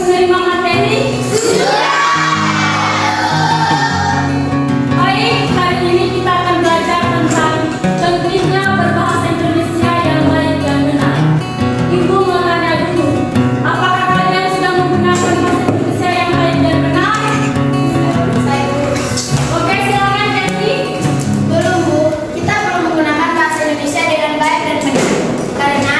menerima materi? Baik, hari ini kita akan belajar tentang pentingnya berbahasa Indonesia yang baik dan benar. Ibu mau tanya dulu, apakah kalian sudah menggunakan bahasa Indonesia yang baik dan benar? Oke, silakan Devi. Belum, Bu. Kita belum menggunakan bahasa Indonesia dengan baik dan benar. Karena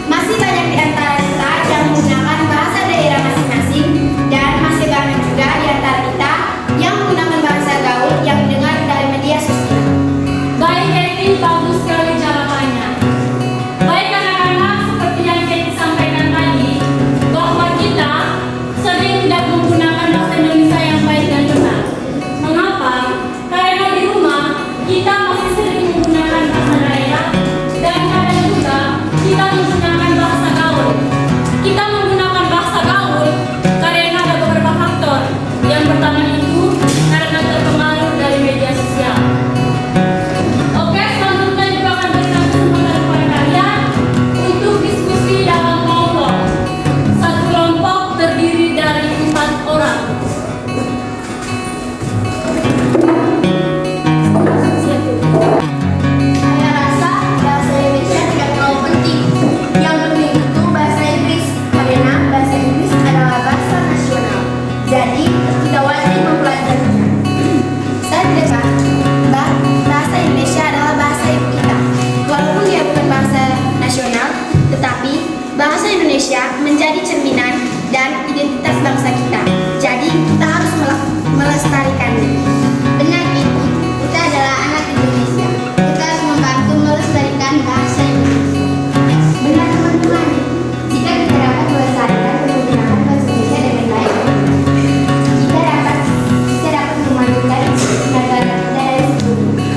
masih banyak di antara kita yang menggunakan bahasa daerah masing-masing dan masih banyak juga di antara kita yang menggunakan bahasa gaul yang didengar dari media sosial. Baik, Devi, bagus sekali jawabannya. Baik anak-anak, seperti yang Devi sampaikan tadi, bahwa kita sering tidak menggunakan bahasa Indonesia yang baik dan benar. Mengapa? Karena di rumah kita masih sering menggunakan bahasa daerah dan kadang juga kita menggunakan bahasa gaul. Kita menggunakan bahasa gaul karena ada beberapa faktor. Yang pertama itu karena terpengaruh dari media sosial. Oke, selanjutnya juga akan berikan kesempatan kepada kalian untuk diskusi dalam kelompok. Satu kelompok terdiri dari 4 orang. Saya rasa bahasa Indonesia tidak terlalu penting. Yang penting itu bahasa Inggris, karena bahasa Inggris adalah bahasa nasional. Jadi, kita wajib mempelajarinya. Saya tidak Mbak, bahasa Indonesia adalah bahasa ibu kita. Walaupun dia bukan bahasa nasional, tetapi bahasa Indonesia menjadi cerminan dan identitas bangsa kita. Jadi, kita harus melestarikannya. Benar, Ibu. Kita adalah anak Indonesia. Kita harus membantu melestarikan bahasa Indonesia. Benar, teman-teman. Jika kita dapat melestarikan dan menggunakan bahasa Indonesia dengan baik, kita dapat memajukan negara kita dari sebelumnya.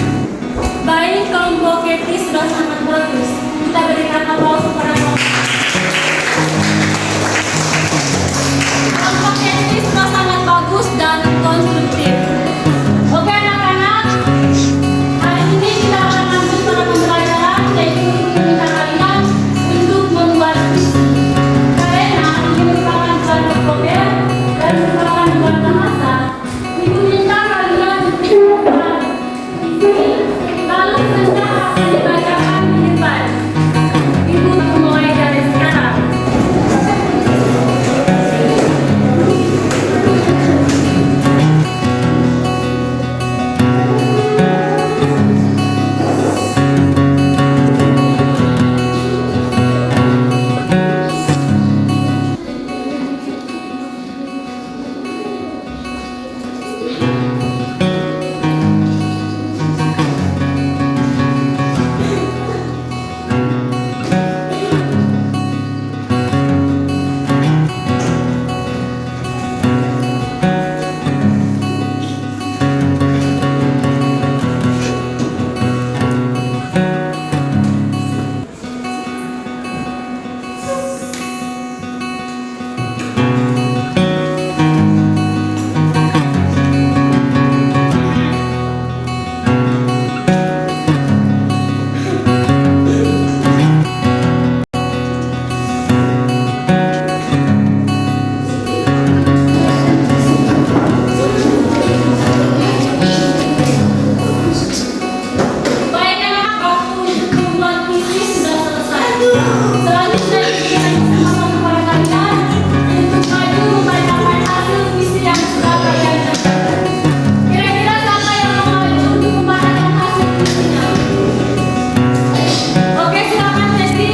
Baik, kelompok Keti sudah sangat bagus. Kita berikan aplaus kepada kelompok Keti sudah sangat bagus dan konstruktif. Oke anak-anak, hari ini kita akan lanjut pada pembelajaran, yaitu meminta kalian untuk membuat puisi. Karena ini merupakan suatu problem dan merupakan buat bahasa. Ibu minta kalian untuk membuat puisi, lalu sebentar akan dibacakan di depan. Ibu memulai dari sekarang. Baik anak-anak, waktu untuk membuat puisi sudah selesai. Selanjutnya kita kesempatan kepada kalian untuk maju membacakan hasil puisi yang sudah kalian kerjakan. Kira-kira siapa yang mau maju untuk membacakan hasil puisinya? Oke, silakan Devi.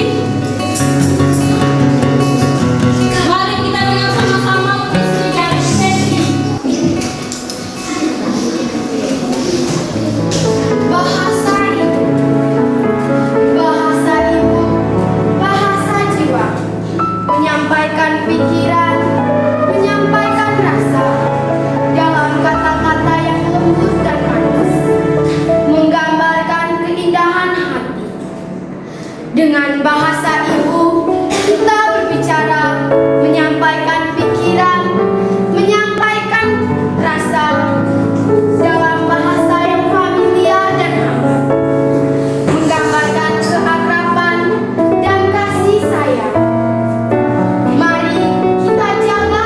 Mari kita dengar sama-sama puisi dari Devi. Bahasa ibu, bahasa ibu, bahasa jiwa, menyampaikan pikiran, menyampaikan rasa dalam kata-kata yang lembut dan manis, menggambarkan keindahan hati. Dengan bahasa ibu, kita berbicara, menyampaikan pikiran, menyampaikan rasa dalam bahasa yang familiar dan hangat, menggambarkan keakraban dan kasih sayang. Mari kita jaga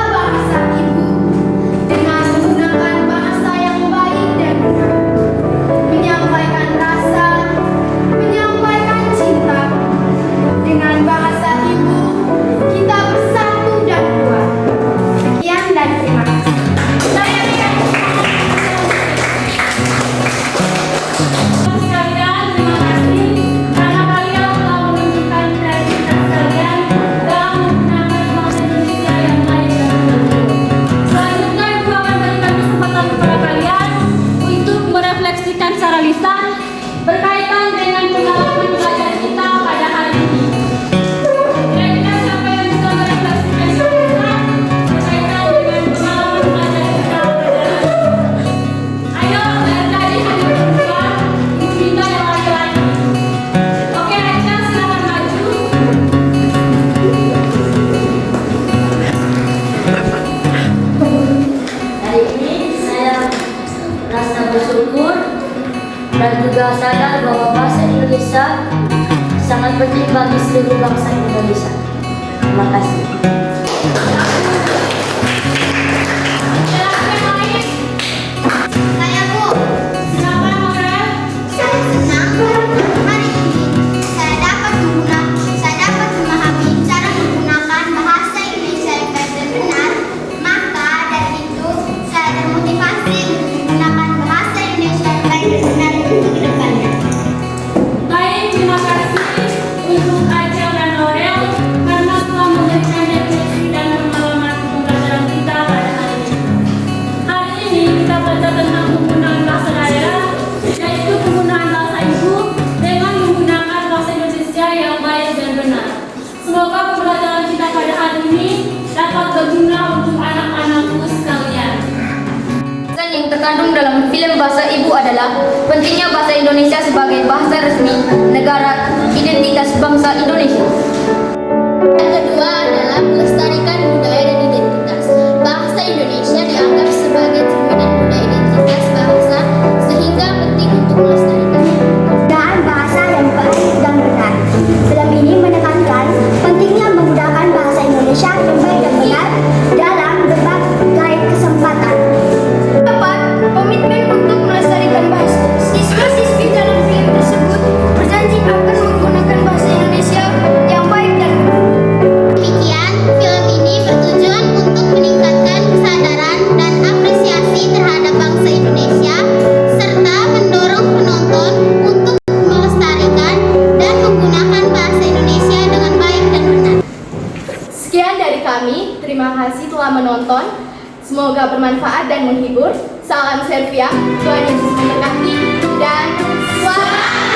Hari ini saya merasa bersyukur dan juga sadar bahwa bahasa Indonesia sangat penting bagi seluruh bangsa Indonesia. Terima kasih. Silakan yang lain. Saya Bu, Silakan Aurel. saya senang hari ini saya dapat memahami cara menggunakan bahasa Indonesia yang baik dan benar. Maka dari itu saya termotivasi untuk menggunakan bahasa Indonesia yang baik dan benar untuk kedepannya. Baik, terima kasih untuk Acel dan Aurel karena telah memberikan definisi dan pengalaman pembelajaran kita pada hari ini. Hari ini kita belajar tentang penggunaan bahasa daerah, yaitu penggunaan bahasa ibu dengan menggunakan bahasa Indonesia yang baik dan benar. Semoga pembelajaran kita pada hari ini dapat berguna untuk anak-anakku sekalian. Pesan yang terkandung dalam film Bahasa Ibu adalah pentingnya bahasa Indonesia sebagai bahasa resmi negara identitas bangsa Indonesia. Yang kedua adalah melestarikan budaya dan identitas. Bahasa Indonesia dianggap sebagai cerminan budaya identitas bangsa sehingga penting untuk melestarikan. Penggunaan bahasa yang baik dan benar. Film ini menekankan pentingnya menggunakan bahasa Indonesia yang baik dan benar dalam berbagai kesempatan. Keempat, komitmen untuk melestarikan bahasa. Siswa-siswi dalam film tersebut berjanji akan menggunakan bahasa Indonesia yang baik dan benar. Demikian, film ini bertujuan untuk meningkatkan kesadaran dan apresiasi terhadap bangsa Indonesia serta mendorong penonton untuk melestarikan dan menggunakan bahasa Indonesia dengan baik dan benar. Sekian dari kami, terima kasih telah menonton. Semoga bermanfaat dan menghibur. Salam Servia, Tuhan Yesus memberkati, dan selamat